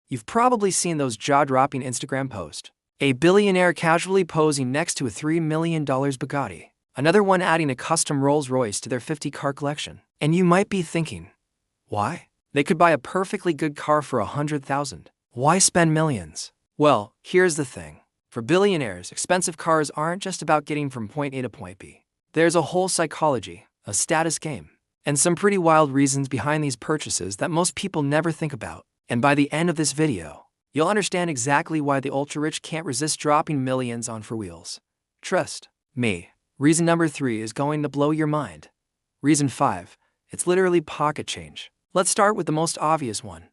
You've probably seen those jaw-dropping Instagram posts. A billionaire casually posing next to a $3 million Bugatti. Another one adding a custom Rolls-Royce to their 50-car collection. And you might be thinking, why? They could buy a perfectly good car for $100,000. Why spend millions? Well, here's the thing. For billionaires, expensive cars aren't just about getting from point A to point B. There's a whole psychology, a status game, and some pretty wild reasons behind these purchases that most people never think about. And by the end of this video, you'll understand exactly why the ultra-rich can't resist dropping millions on for wheels. Trust me. Reason number 3 is going to blow your mind. Reason 5, it's literally pocket change. Let's start with the most obvious one.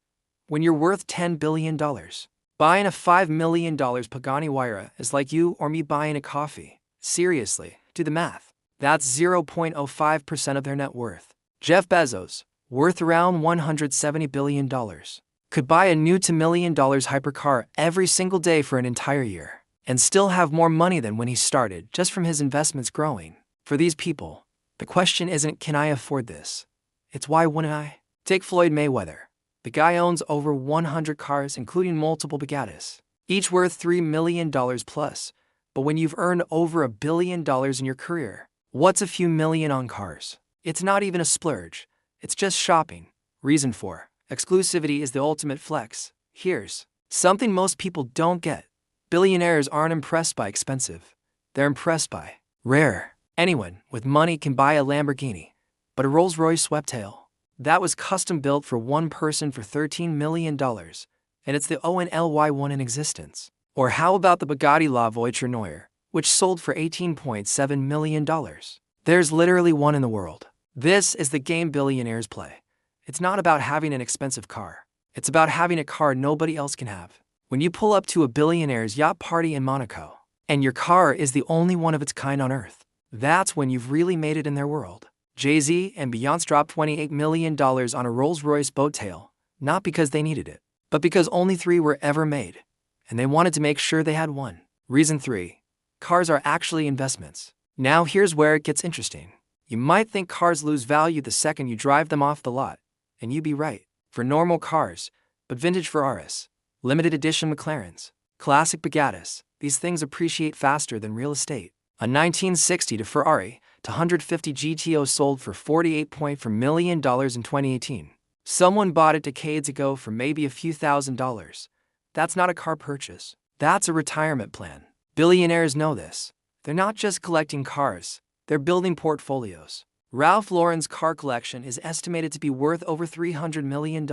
When you're worth $10 billion, buying a $5 million Pagani Huayra is like you or me buying a coffee. Seriously, do the math. That's 0.05% of their net worth. Jeff Bezos, worth around $170 billion, could buy a new $2 million hypercar every single day for an entire year, and still have more money than when he started just from his investments growing. For these people, the question isn't, can I afford this? It's, why wouldn't I? Take Floyd Mayweather. The guy owns over 100 cars, including multiple Bugattis, each worth $3 million plus. But when you've earned over $1 billion in your career, what's a few million on cars? It's not even a splurge. It's just shopping. Reason 4. Exclusivity is the ultimate flex. Here's something most people don't get. Billionaires aren't impressed by expensive. They're impressed by rare. Anyone with money can buy a Lamborghini, but a Rolls-Royce Sweptail, that was custom built for one person for $13 million, and it's the only one in existence. Or how about the Bugatti La Voiture Noir, which sold for $18.7 million? There's literally one in the world. This is the game billionaires play. It's not about having an expensive car. It's about having a car nobody else can have. When you pull up to a billionaire's yacht party in Monaco, and your car is the only one of its kind on Earth, that's when you've really made it in their world. Jay-Z and Beyoncé dropped $28 million on a Rolls-Royce boat tail, not because they needed it, but because only 3 were ever made, and they wanted to make sure they had one. Reason 3. Cars are actually investments. Now here's where it gets interesting. You might think cars lose value the second you drive them off the lot, and you'd be right. For normal cars, but vintage Ferraris, limited edition McLarens, classic Bugattis, these things appreciate faster than real estate. A 1960 Ferrari to 150 GTO sold for $48.4 million in 2018. Someone bought it decades ago for maybe a few $1,000s. That's not a car purchase. That's a retirement plan. Billionaires know this. They're not just collecting cars. They're building portfolios. Ralph Lauren's car collection is estimated to be worth over $300 million.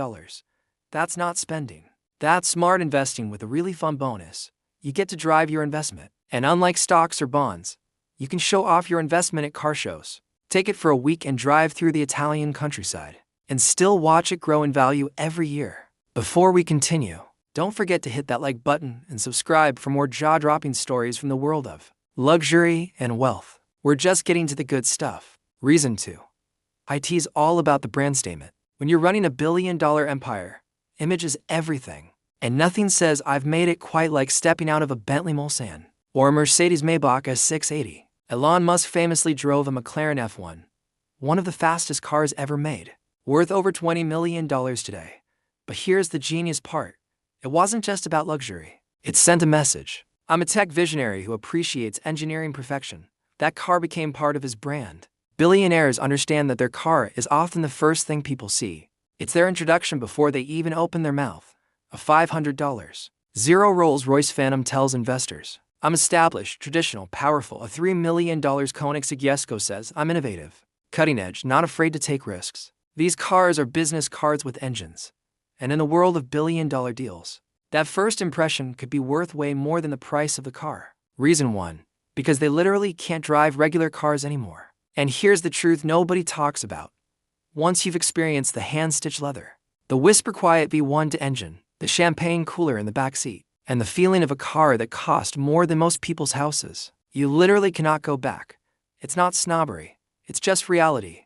That's not spending. That's smart investing with a really fun bonus. You get to drive your investment. And unlike stocks or bonds, you can show off your investment at car shows. Take it for a week and drive through the Italian countryside, and still watch it grow in value every year. Before we continue, don't forget to hit that like button and subscribe for more jaw-dropping stories from the world of luxury and wealth. We're just getting to the good stuff. Reason 2. IT's all about the brand statement. When you're running a billion-dollar empire, image is everything. And nothing says I've made it quite like stepping out of a Bentley Mulsanne or a Mercedes Maybach S680. Elon Musk famously drove a McLaren F1, one of the fastest cars ever made, worth over $20 million today. But here's the genius part. It wasn't just about luxury. It sent a message. I'm a tech visionary who appreciates engineering perfection. That car became part of his brand. Billionaires understand that their car is often the first thing people see. It's their introduction before they even open their mouth. A $500 zero Rolls-Royce Phantom tells investors, I'm established, traditional, powerful. A $3 million Koenigsegg Jesko says, I'm innovative, cutting edge, not afraid to take risks. These cars are business cards with engines. And in the world of billion-dollar deals, that first impression could be worth way more than the price of the car. Reason 1. Because they literally can't drive regular cars anymore. And here's the truth nobody talks about. Once you've experienced the hand-stitched leather, the whisper-quiet V1 engine, the champagne cooler in the back seat, and the feeling of a car that cost more than most people's houses, you literally cannot go back. It's not snobbery. It's just reality.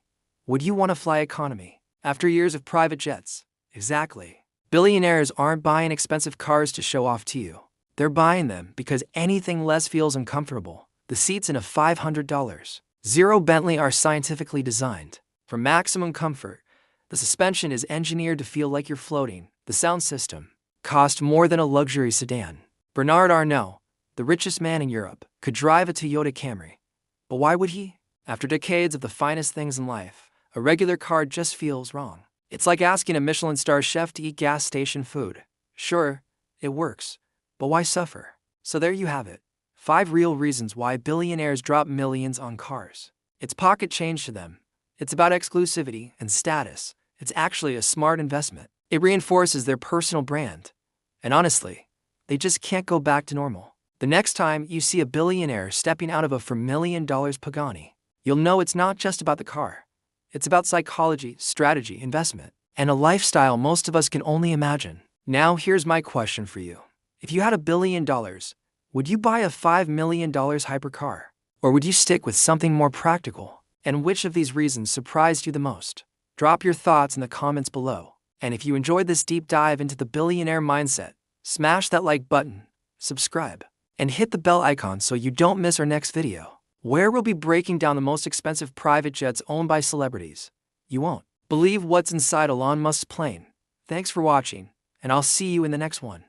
Would you want to fly economy after years of private jets? Exactly. Billionaires aren't buying expensive cars to show off to you. They're buying them because anything less feels uncomfortable. The seats in a $500 zero Bentley are scientifically designed for maximum comfort. The suspension is engineered to feel like you're floating. The sound system, cost more than a luxury sedan. Bernard Arnault, the richest man in Europe, could drive a Toyota Camry. But why would he? After decades of the finest things in life, a regular car just feels wrong. It's like asking a Michelin star chef to eat gas station food. Sure, it works, but why suffer? So there you have it. 5 real reasons why billionaires drop millions on cars. It's pocket change to them. It's about exclusivity and status. It's actually a smart investment. It reinforces their personal brand. And honestly, they just can't go back to normal. The next time you see a billionaire stepping out of a $4 million Pagani, you'll know it's not just about the car. It's about psychology, strategy, investment, and a lifestyle most of us can only imagine. Now here's my question for you. If you had $1 billion, would you buy a $5 million hypercar? Or would you stick with something more practical? And which of these reasons surprised you the most? Drop your thoughts in the comments below. And if you enjoyed this deep dive into the billionaire mindset, smash that like button, subscribe, and hit the bell icon so you don't miss our next video, where we'll be breaking down the most expensive private jets owned by celebrities. You won't believe what's inside Elon Musk's plane. Thanks for watching, and I'll see you in the next one.